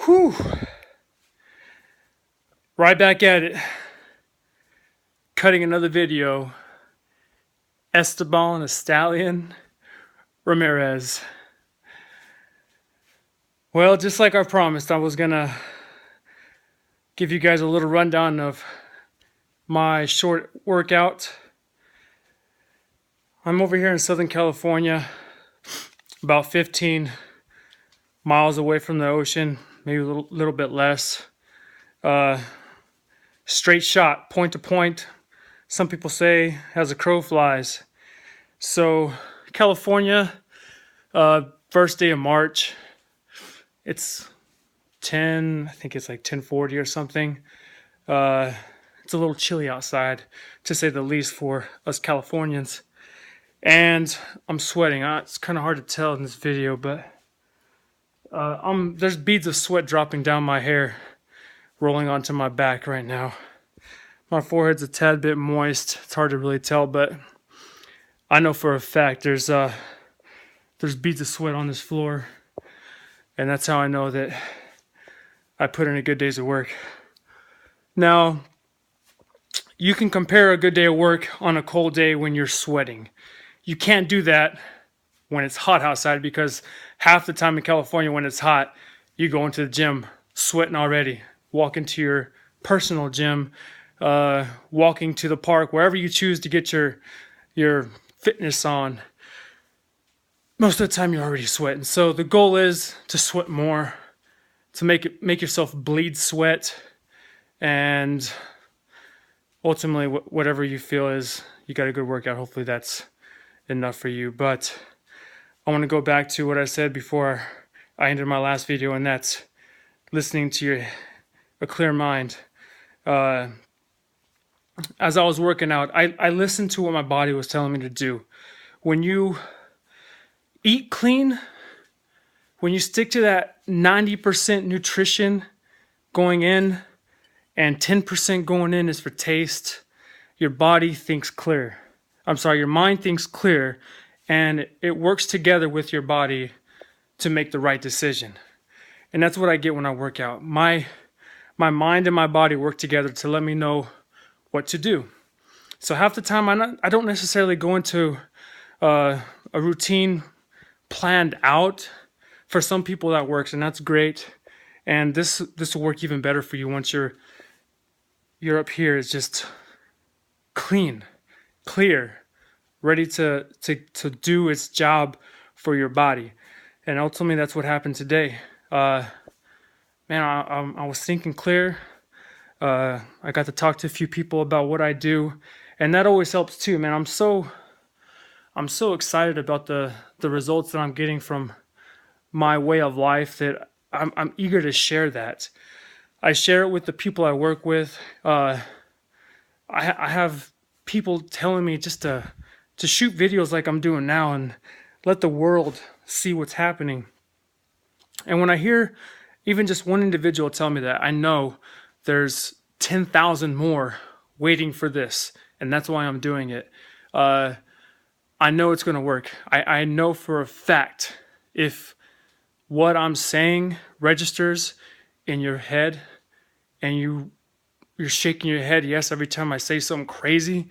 Whew. Right back at it. Cutting another video. Esteban Estallion Ramirez. Well, just like I promised, I was gonna give you guys a little rundown of my short workout. I'm over here in Southern California, about 15 miles away from the ocean, maybe a little bit less. Straight shot, point to point. Some people say as a crow flies. So California, first day of March. It's I think it's like 10:40 or something. It's a little chilly outside, to say the least, for us Californians. And I'm sweating. It's kind of hard to tell in this video, but there's beads of sweat dropping down my hair, rolling onto my back right now. My forehead's a tad bit moist. It's hard to really tell, but I know for a fact there's beads of sweat on this floor, and that's how I know that I put in a good day's of work. Now, you can compare a good day of work on a cold day when you're sweating. You can't do that when it's hot outside, because half the time in California when it's hot, you go into the gym sweating already. Walk into your personal gym, walking to the park, wherever you choose to get your fitness on. Most of the time you're already sweating. So the goal is to sweat more, to make yourself bleed sweat, and ultimately whatever you feel is you got a good workout. Hopefully that's enough for you. But I want to go back to what I said before I ended my last video, and that's listening to a clear mind. As I was working out, I listened to what my body was telling me to do. When you eat clean, when you stick to that 90% nutrition going in and 10% going in is for taste, your body thinks clear. Your mind thinks clear, and it works together with your body to make the right decision. And that's what I get when I work out. My mind and my body work together to let me know what to do. So half the time I don't necessarily go into a routine planned out. For some people that works, and that's great. And this will work even better for you once you're up here. It's just clean, clear, ready to do its job for your body. And ultimately that's what happened today. Man, I was thinking clear. I got to talk to a few people about what I do, and that always helps too, man. I'm so excited about the results that I'm getting from my way of life that I'm eager to share that. I share it with the people I work with. I have people telling me just to shoot videos like I'm doing now and let the world see what's happening. And when I hear even just one individual tell me that, I know there's 10,000 more waiting for this, and that's why I'm doing it. I know it's going to work. I know for a fact if what I'm saying registers in your head and you're shaking your head yes every time I say something crazy,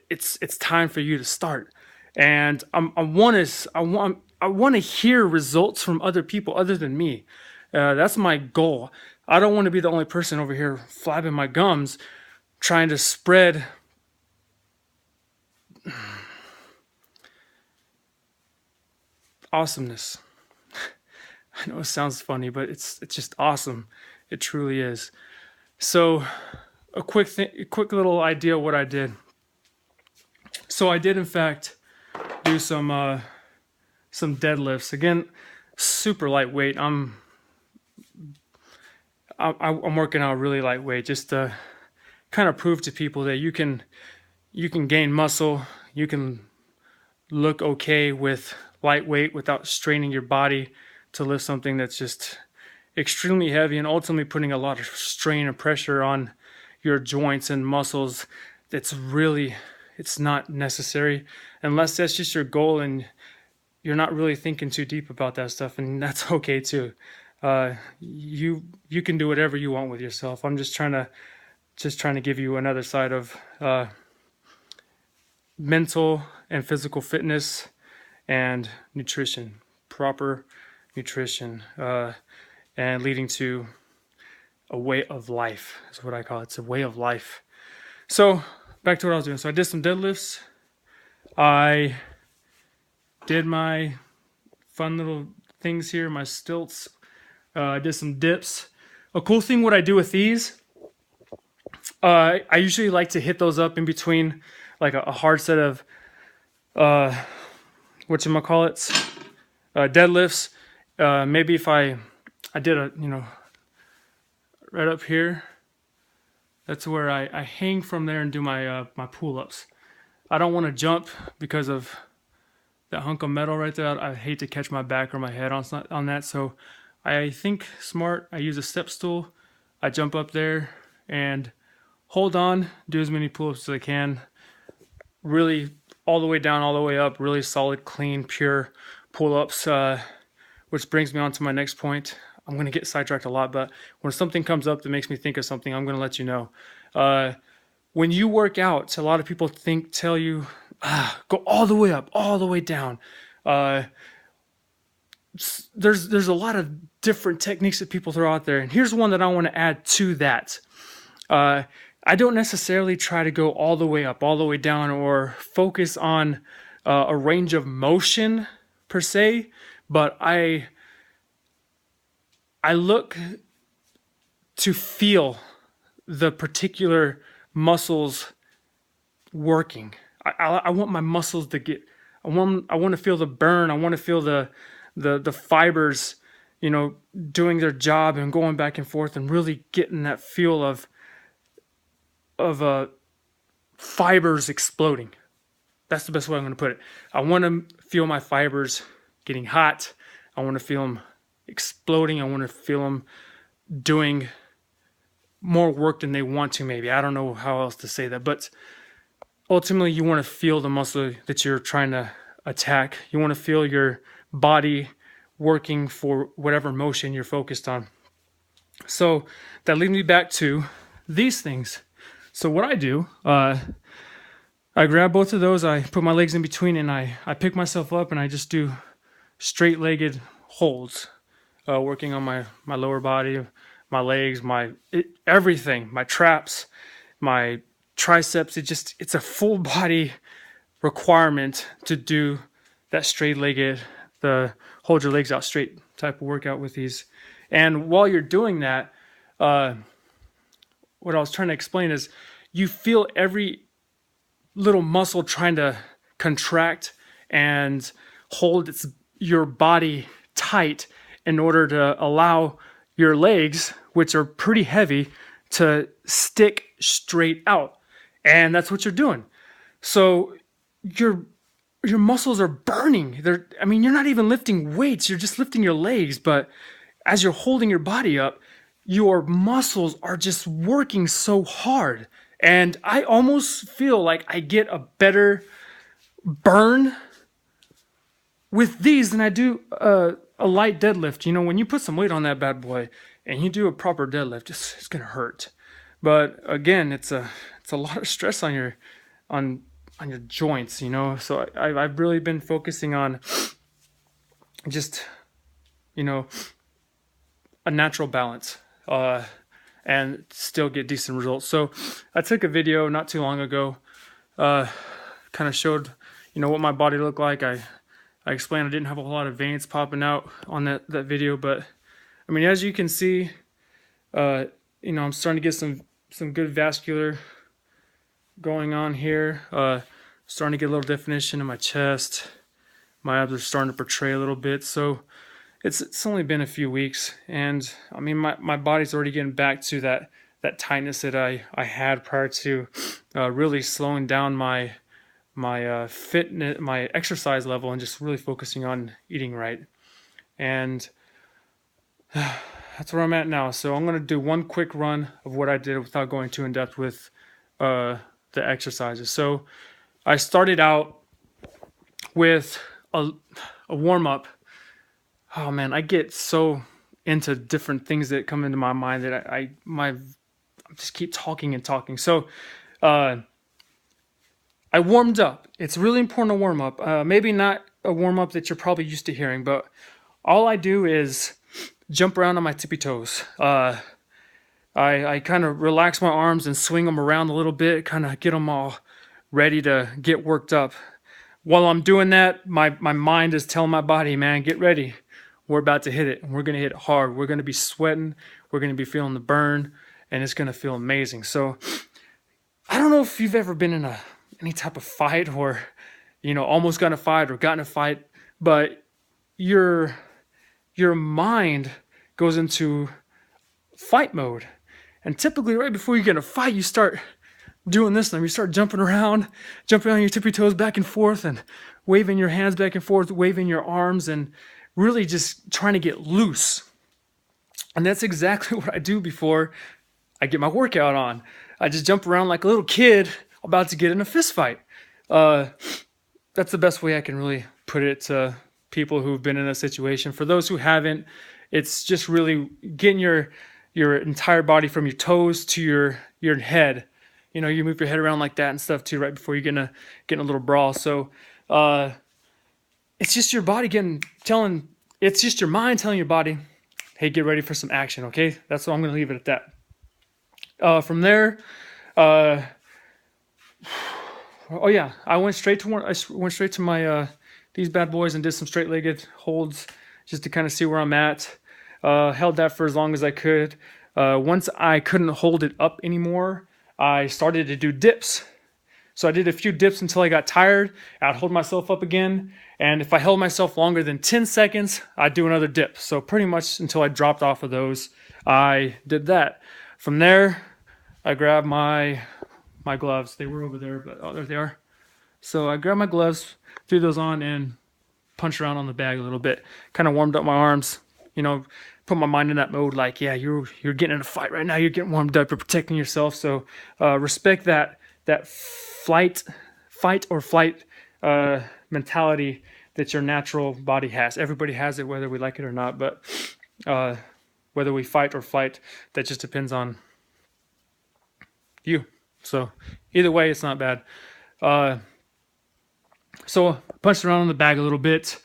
it's time for you to start. And I want to hear results from other people other than me. That's my goal. I don't want to be the only person over here flapping my gums trying to spread awesomeness. I know it sounds funny, but it's just awesome. It truly is. So a quick little idea of what I did. So I did in fact do some deadlifts. Again, super lightweight. I'm working out really lightweight just to kind of prove to people that you can gain muscle, you can look okay with lightweight without straining your body to lift something that's just extremely heavy and ultimately putting a lot of strain and pressure on your joints and muscles. It's not necessary unless that's just your goal and you're not really thinking too deep about that stuff, and that's okay too. You can do whatever you want with yourself. I'm just trying to give you another side of mental and physical fitness and nutrition, proper nutrition, and leading to a way of life is what I call it. It's a way of life. So back to what I was doing. So I did some deadlifts. I did my fun little things here, my stilts. I did some dips. A cool thing what I do with these, I usually like to hit those up in between like a hard set of whatchamacallits, deadlifts. Maybe if I did a, right up here, that's where I hang from there and do my my pull-ups. I don't want to jump because of that hunk of metal right there. I hate to catch my back or my head on that. So I think smart. I use a step stool. I jump up there and hold on, do as many pull-ups as I can. Really all the way down, all the way up, really solid, clean, pure pull-ups, which brings me on to my next point. I'm going to get sidetracked a lot, but when something comes up that makes me think of something, I'm going to let you know. When you work out, a lot of people tell you, go all the way up, all the way down. There's a lot of different techniques that people throw out there, and here's one that I want to add to that. I don't necessarily try to go all the way up, all the way down, or focus on a range of motion per se, but I look to feel the particular muscles working. I want my muscles to get. I want to feel the burn. I want to feel the fibers, doing their job and going back and forth and really getting that feel of fibers exploding. That's the best way I'm going to put it. I want to feel my fibers getting hot. I want to feel them exploding. I want to feel them doing more work than they want to, maybe. I don't know how else to say that, but ultimately you want to feel the muscle that you're trying to attack. You want to feel your body working for whatever motion you're focused on. So that leads me back to these things. So what I do, I grab both of those, I put my legs in between, and I pick myself up and I just do straight-legged holds, working on my lower body, my legs, everything, my traps, my triceps. It's a full body requirement to do that straight-legged, the hold your legs out straight type of workout with these. And while you're doing that, what I was trying to explain is you feel every little muscle trying to contract and hold your body tight in order to allow your legs, which are pretty heavy, to stick straight out. And that's what you're doing. So your muscles are burning. You're not even lifting weights, you're just lifting your legs, but as you're holding your body up, your muscles are just working so hard. And I almost feel like I get a better burn with these than I do a light deadlift. When you put some weight on that bad boy and you do a proper deadlift, it's gonna hurt. But again, it's a lot of stress on your joints. So I've really been focusing on just a natural balance. And still get decent results. So I took a video not too long ago, kind of showed, what my body looked like. I explained I didn't have a whole lot of veins popping out on that video, but as you can see, I'm starting to get some good vascular going on here. Starting to get a little definition in my chest. My abs are starting to portray a little bit. So it's only been a few weeks, and my body's already getting back to that tightness that I had prior to really slowing down my fitness, my exercise level, and just really focusing on eating right. And that's where I'm at now. So I'm going to do one quick run of what I did without going too in depth with the exercises. So I started out with a warm up. Oh man, I get so into different things that come into my mind that I just keep talking and talking. So I warmed up. It's really important to warm up. Maybe not a warm up that you're probably used to hearing, but all I do is jump around on my tippy toes. I kind of relax my arms and swing them around a little bit, kind of get them all ready to get worked up. While I'm doing that, my mind is telling my body, man, get ready. We're about to hit it. We're going to hit it hard. We're going to be sweating. We're going to be feeling the burn, and it's going to feel amazing. So I don't know if you've ever been in any type of fight or, almost got in a fight or gotten in a fight, but your mind goes into fight mode. And typically right before you get in a fight, you start doing this and you start jumping on your tippy toes back and forth and waving your hands back and forth, waving your arms, and really just trying to get loose. And that's exactly what I do before I get my workout on. I just jump around like a little kid about to get in a fist fight. That's the best way I can really put it to people who've been in a situation. For those who haven't, it's just really getting your entire body from your toes to your head. You move your head around like that and stuff too, right before you get in a little brawl. So it's just your body it's just your mind telling your body, hey, get ready for some action, okay? That's what I'm going to leave it at that. From there, I went straight to my these bad boys and did some straight-legged holds just to kind of see where I'm at. Held that for as long as I could. Once I couldn't hold it up anymore, I started to do dips. So I did a few dips until I got tired. I'd hold myself up again. And if I held myself longer than 10 seconds, I'd do another dip. So pretty much until I dropped off of those, I did that. From there, I grabbed my gloves. They were over there, but there they are. So I grabbed my gloves, threw those on, and punched around on the bag a little bit. Kind of warmed up my arms. Put my mind in that mode, like, yeah, you're getting in a fight right now. You're getting warmed up. You're protecting yourself. So respect that fight or flight mentality that your natural body has. Everybody has it, whether we like it or not. But whether we fight or flight, that just depends on you. So either way, it's not bad. So I punched around on the bag a little bit.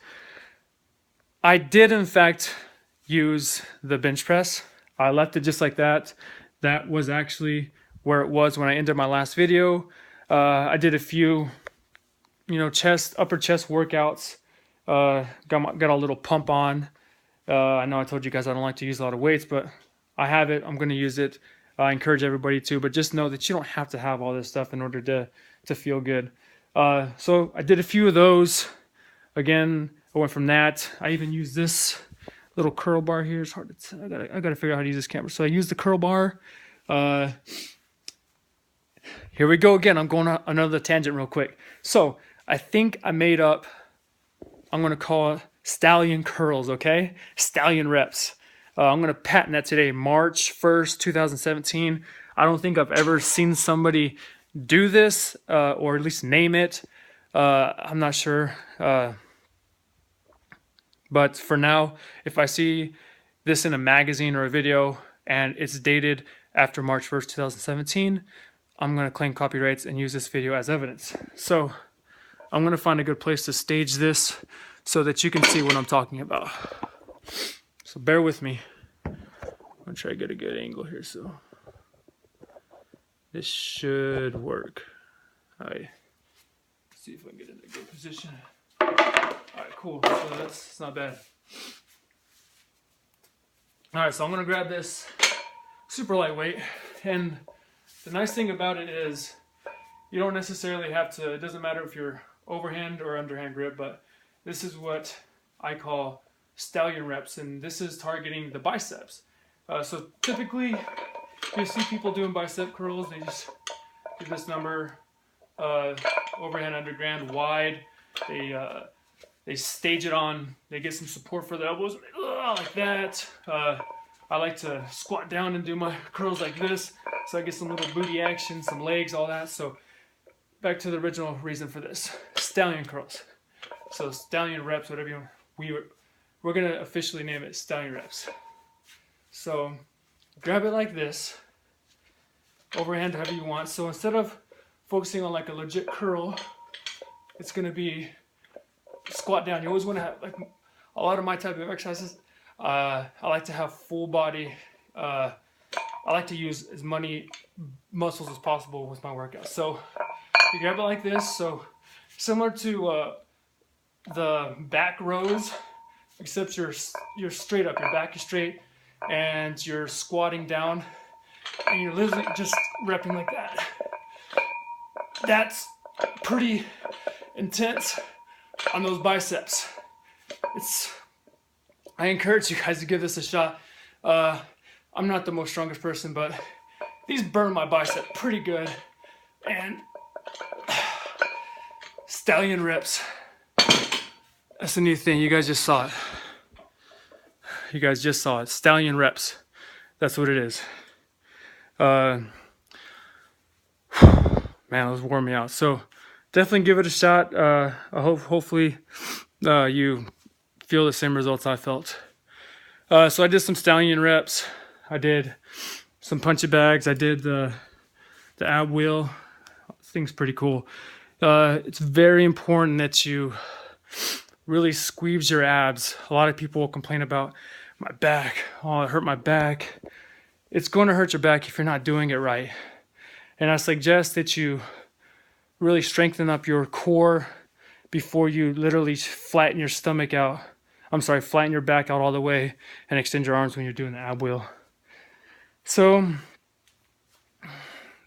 I did, in fact, use the bench press. I left it just like that. That was actually where it was when I ended my last video. I did a few, upper chest workouts. Got a little pump on. I know I told you guys I don't like to use a lot of weights, but I have it. I'm going to use it. I encourage everybody to, but just know that you don't have to have all this stuff in order to feel good. So I did a few of those. Again, I went from that. I even used this little curl bar here. It's hard to tell. I gotta figure out how to use this camera. So I used the curl bar. Here we go again. I'm going on another tangent real quick. So I think I made up, I'm going to call it stallion curls, okay? Stallion reps. I'm going to patent that today, March 1st, 2017. I don't think I've ever seen somebody do this or at least name it. I'm not sure. But for now, if I see this in a magazine or a video and it's dated after March 1st, 2017, I'm going to claim copyrights and use this video as evidence. So I'm going to find a good place to stage this so that you can see what I'm talking about. So bear with me. I'm going to try to get a good angle here. So this should work. All right. Let's see if I can get in a good position. All right, cool. So that's not bad. All right, so I'm going to grab this super lightweight. And the nice thing about it is you don't necessarily have to, it doesn't matter if you're overhand or underhand grip, but this is what I call stallion reps, and this is targeting the biceps. So typically, you see people doing bicep curls, they just do this number, overhand, underhand, wide. They stage it on, they get some support for the elbows, like that. I like to squat down and do my curls like this, so I get some little booty action, some legs, all that. So back to the original reason for this, stallion curls. So stallion reps, whatever you want. We're gonna officially name it stallion reps. So grab it like this, overhand however you want. So instead of focusing on like a legit curl, it's gonna be squat down. You always want to have, like a lot of my type of exercises, I like to have full body. I like to use as many muscles as possible with my workout. So you grab it like this. So similar to the back rows, except you're straight up. Your back is straight, and you're squatting down, and you're literally just repping like that. That's pretty intense on those biceps. I encourage you guys to give this a shot. I'm not the most strongest person, but these burn my bicep pretty good. And stallion reps. That's the new thing. You guys just saw it. You guys just saw it. Stallion reps. That's what it is. Man, it was warming me out. So definitely give it a shot. Hopefully you feel the same results I felt. So I did some stallion reps. I did some punchy bags. I did the ab wheel. This thing's pretty cool. It's very important that you really squeeze your abs. A lot of people will complain about my back. Oh, it hurt my back. It's going to hurt your back if you're not doing it right. And I suggest that you really strengthen up your core before you literally flatten your stomach out. Flatten your back out all the way and extend your arms when you're doing the ab wheel. So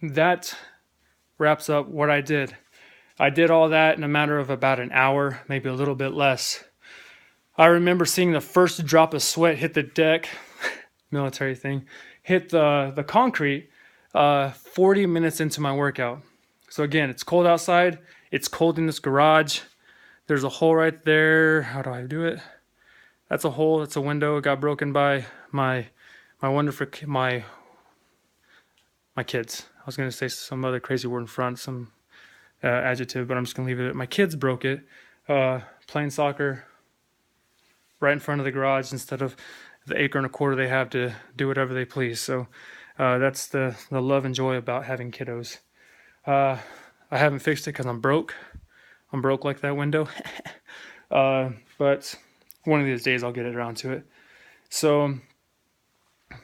that wraps up what I did. I did all that in a matter of about an hour, maybe a little bit less. I remember seeing the first drop of sweat hit the deck, military thing, hit the concrete 40 minutes into my workout. So again, it's cold outside. It's cold in this garage. There's a hole right there. How do I do it? That's a hole. That's a window. It got broken by my kids. I was gonna say some other crazy word in front, some adjective, but I'm just gonna leave it. My kids broke it, playing soccer right in front of the garage instead of the acre and a quarter they have to do whatever they please. So that's the love and joy about having kiddos. I haven't fixed it because I'm broke. I'm broke like that window. But one of these days I'll get it around to it. So it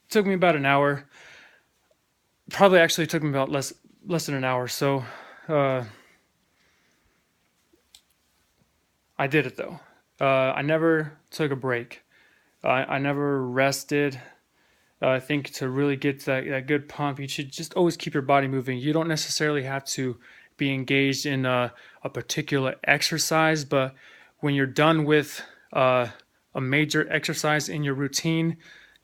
took me about an hour. Probably actually took me about less than an hour. So I did it though. I never took a break. I never rested. I think to really get that good pump, you should just always keep your body moving. You don't necessarily have to be engaged in a particular exercise, but when you're done with a major exercise in your routine,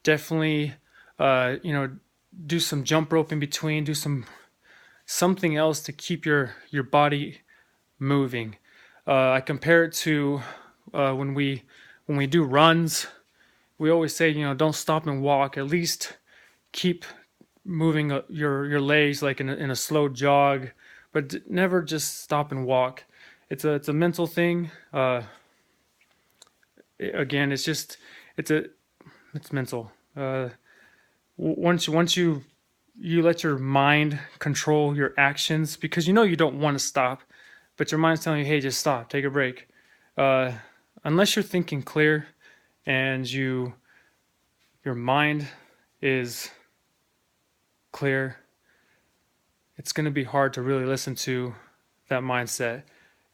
definitely do some jump rope in between, do something else to keep your body moving. I compare it to when we do runs. We always say, don't stop and walk. At least keep moving your legs like in a slow jog, but never just stop and walk. It's a mental thing. Again, it's mental. Once you let your mind control your actions, because you don't want to stop, but your mind's telling you, hey, just stop, take a break. Unless you're thinking clear and your mind is clear, it's going to be hard to really listen to that mindset.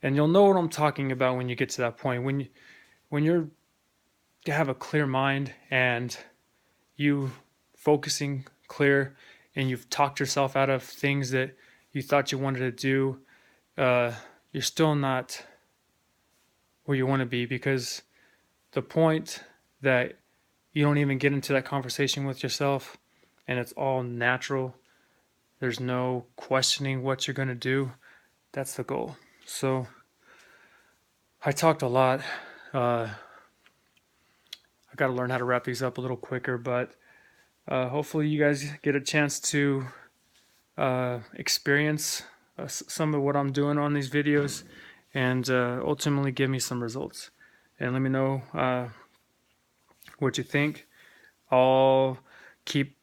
And you'll know what I'm talking about when you get to that point. When you have a clear mind and you focusing clear and you've talked yourself out of things that you thought you wanted to do, you're still not where you want to be, because the point that you don't even get into that conversation with yourself and it's all natural, there's no questioning what you're going to do, that's the goal. So I talked a lot. I got to learn how to wrap these up a little quicker, but hopefully you guys get a chance to experience some of what I'm doing on these videos and ultimately give me some results. And let me know what you think. I'll keep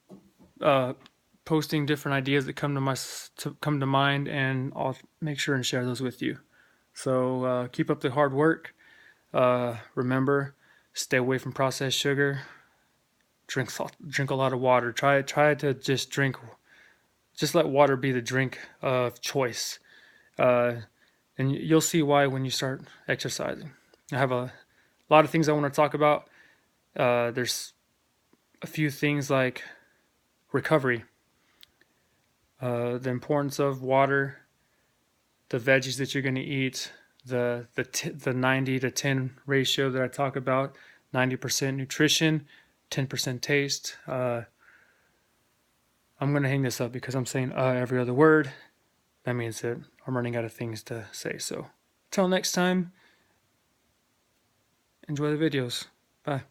posting different ideas that come to mind, and I'll make sure and share those with you. So keep up the hard work. Remember, stay away from processed sugar. Drink a lot of water. Try to just let water be the drink of choice. Uh, and you'll see why when you start exercising. I have a lot of things I want to talk about. There's a few things like recovery, the importance of water, the veggies that you're going to eat, the 90 to 10 ratio that I talk about, 90% nutrition, 10% taste. I'm going to hang this up because I'm saying every other word. That means that I'm running out of things to say. So, till next time, enjoy the videos. Bye.